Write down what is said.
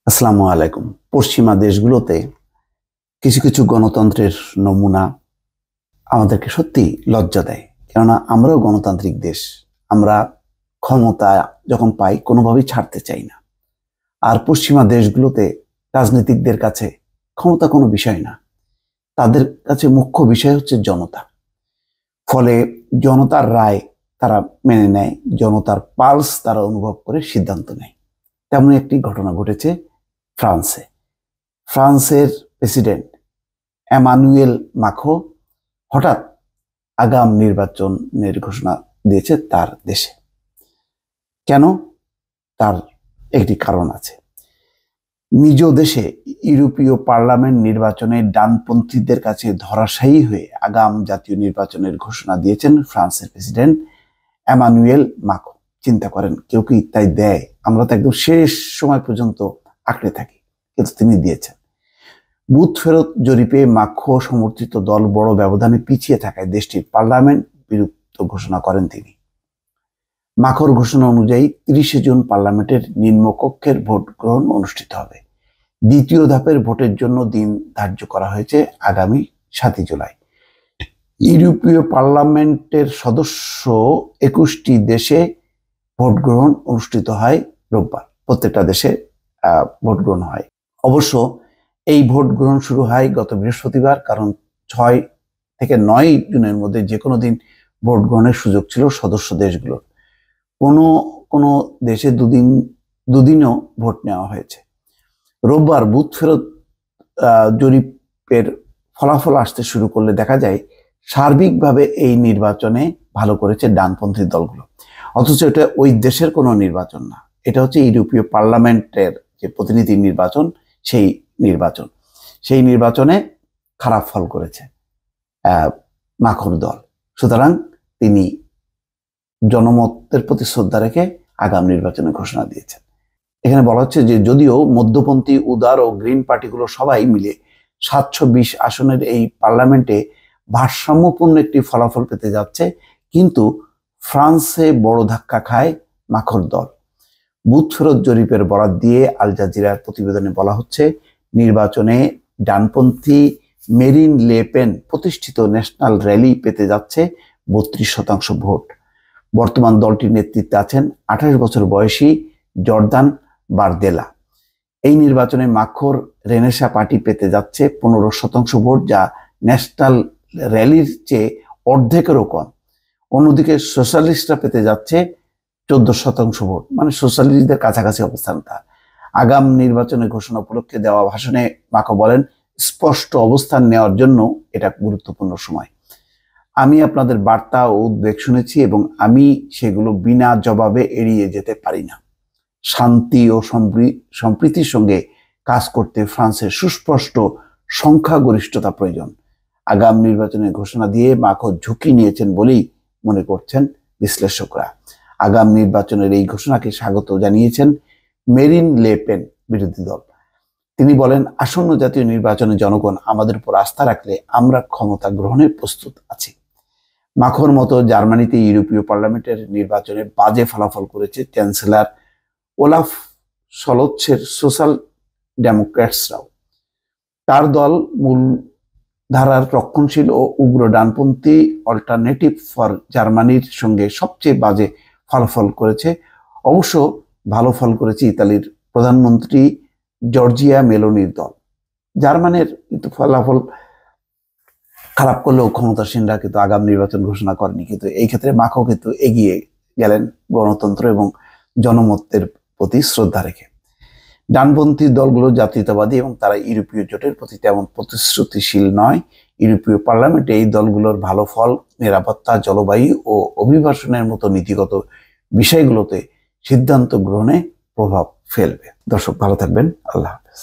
আসসালামু আলাইকুম। পশ্চিমা দেশগুলোতে কিছু কিছু গণতন্ত্রের নমুনা আমাদেরকে সত্যি লজ্জা দেয়। কেননা আমরাও গণতান্ত্রিক দেশ। আমরা ক্ষমতা যখন পাই কোনোভাবেই ছাড়তে চাই না। আর পশ্চিমা দেশগুলোতে রাজনীতিকদের কাছে ক্ষমতা কোনো বিষয় না। তাদের কাছে মুখ্য বিষয় হচ্ছে জনতা। ফলে জনতার রায় তারা মেনে নেয়, জনতার পালস তারা অনুভব করে সিদ্ধান্ত নেয়। তেমন একটি ঘটনা ঘটেছে ফ্রান্সে। ফ্রান্সের প্রেসিডেন্ট এমানুয়েল মাখো হঠাৎ আগাম নির্বাচনের ঘোষণা দিয়েছে তার দেশে। কেন? তার একটি কারণ আছে। নিজ দেশে ইউরোপীয় পার্লামেন্ট নির্বাচনে ডানপন্থীদের কাছে ধরাশায়ী হয়ে আগাম জাতীয় নির্বাচনের ঘোষণা দিয়েছেন ফ্রান্সের প্রেসিডেন্ট এমানুয়েল মাখো। চিন্তা করেন, কেউ কি তাই দেয়? আমরা তো একদম শেষ সময় পর্যন্ত আঁকড়ে থাকি, কিন্তু তিনি দিয়েছেন। বুথ ফেরত জরিপে মাখো সমর্থিত দল বড় ব্যবধানে পিছিয়ে থাকায় দেশটির পার্লামেন্ট বিলুপ্ত ঘোষণা করেন তিনি। মাখোর ঘোষণা অনুযায়ী 30 জুন পার্লামেন্টের নিম্নকক্ষের ভোট গ্রহণ অনুষ্ঠিত হবে। দ্বিতীয় ধাপের ভোটের জন্য দিন ধার্য করা হয়েছে আগামী 7 জুলাই। ইউরোপীয় পার্লামেন্টের সদস্য 21টি দেশে ভোট গ্রহণ অনুষ্ঠিত হয় রোববার। প্রত্যেকটা দেশে ভোট গ্রহণ হয়। অবশ্য এই ভোট গ্রহণ শুরু হয় গত বৃহস্পতিবার, কারণ 6 থেকে 9 জুনের মধ্যে যে কোনো দিন ভোট গ্রহণের সুযোগ ছিল সদস্য দেশগুলোর। কোনো কোনো দেশে দুদিনও ভোট নেওয়া হয়েছে। রোববার বুথ ফেরত জরিপের ফলাফল আসতে শুরু করলে দেখা যায় সার্বিকভাবে এই নির্বাচনে ভালো করেছে ডানপন্থী দলগুলো। অথচ এটা ওই দেশের কোনো নির্বাচন না, এটা হচ্ছে ইউরোপীয় পার্লামেন্টের যে প্রতিনিধি নির্বাচন, সেই নির্বাচনে খারাপ ফল করেছে মাখোর দল। সুতরাং তিনি জনমতের প্রতি শ্রদ্ধা রেখে আগাম নির্বাচনের ঘোষণা দিয়েছেন। এখানে বলা হচ্ছে যে যদিও মধ্যপন্থী, উদার ও গ্রিন পার্টিগুলো সবাই মিলে 720 আসনের এই পার্লামেন্টে ভারসাম্যপূর্ণ একটি ফলাফল পেতে যাচ্ছে, কিন্তু ফ্রান্সে বড় ধাক্কা খায় মাখোর দল। বুথ ফেরত জরিপের বরাত দিয়ে আল জাজিরার প্রতিবেদনে বলা হচ্ছে, নির্বাচনে ডানপন্থী মেরিন লে পেন প্রতিষ্ঠিত ন্যাশনাল র্যালি পেতে যাচ্ছে 32% ভোট। বর্তমান দলটির নেতৃত্বে আছেন 28 বছর বয়সী জর্দান বারদেলা। এই নির্বাচনে মাখোর রেনেসা পার্টি পেতে যাচ্ছে 15% ভোট, যা ন্যাশনাল র্যালির চেয়ে অর্ধেকেরও কম। অন্যদিকে সোশ্যালিস্টরা পেতে যাচ্ছে 14% ভোট, মানে সোশ্যালিস্টদের কাছাকাছি অবস্থান তার। আগাম নির্বাচনের ঘোষণা উপলক্ষে দেওয়া ভাষণে মাখো বলেন, স্পষ্ট অবস্থান নেওয়ার জন্য এটা গুরুত্বপূর্ণ সময়। আমি আপনাদের বার্তা ও উদ্বেগ শুনেছি এবং আমি সেগুলো বিনা জবাবে এড়িয়ে যেতে পারি না। শান্তি ও সম্প্রীতির সঙ্গে কাজ করতে ফ্রান্সের সুস্পষ্ট সংখ্যাগরিষ্ঠতা প্রয়োজন। আগাম নির্বাচনের ঘোষণা দিয়ে মাখো ঝুঁকি নিয়েছেন বলেই মনে করছেন বিশ্লেষকরা। আগাম নির্বাচনের এই ঘোষণাকে স্বাগত জানিয়েছেন মেরিন লে পেন বিরোধী দল। তিনি বলেন, আসন্ন জাতীয় নির্বাচনে জনগণ আমাদের উপর আস্থা রাখলে আমরা ক্ষমতা গ্রহণে প্রস্তুত আছি। মাখোর মতো জার্মানিতে ইউরোপীয় পার্লামেন্টের নির্বাচনে বাজে ফলাফল করেছে চ্যান্সেলর ওলাফ শলৎসের সোশ্যাল ডেমোক্র্যাটসরাও। তার দল মূল ধারার রক্ষণশীল ও উগ্র ডানপন্থী অল্টারনেটিভ ফর জার্মানির সঙ্গে সবচেয়ে বাজে ফলাফল করেছে। অবশ্য ভালো ফল করেছে ইতালির প্রধানমন্ত্রী জর্জিয়া মেলোনির দল। জার্মানির কিন্তু ফলাফল খারাপ করলেও ক্ষমতাসীনরা কিন্তু আগাম নির্বাচন ঘোষণা করেনি, কিন্তু এই ক্ষেত্রে মাখো কিন্তু এগিয়ে গেলেন গণতন্ত্র এবং জনমতের প্রতি শ্রদ্ধা রেখে। ডানপন্থী দলগুলো জাতীয়তাবাদী এবং তারা ইউরোপীয় জোটের প্রতি তেমন প্রতিশ্রুতিশীল নয়। ইউরোপীয় পার্লামেন্টে এই দলগুলোর ভালো ফল নিরাপত্তা, জলবায়ু ও অভিবাসনের মতো নীতিগত বিষয়গুলোতে সিদ্ধান্ত গ্রহণে প্রভাব ফেলবে। দর্শক, ভালো থাকবেন। আল্লাহ হাফেজ।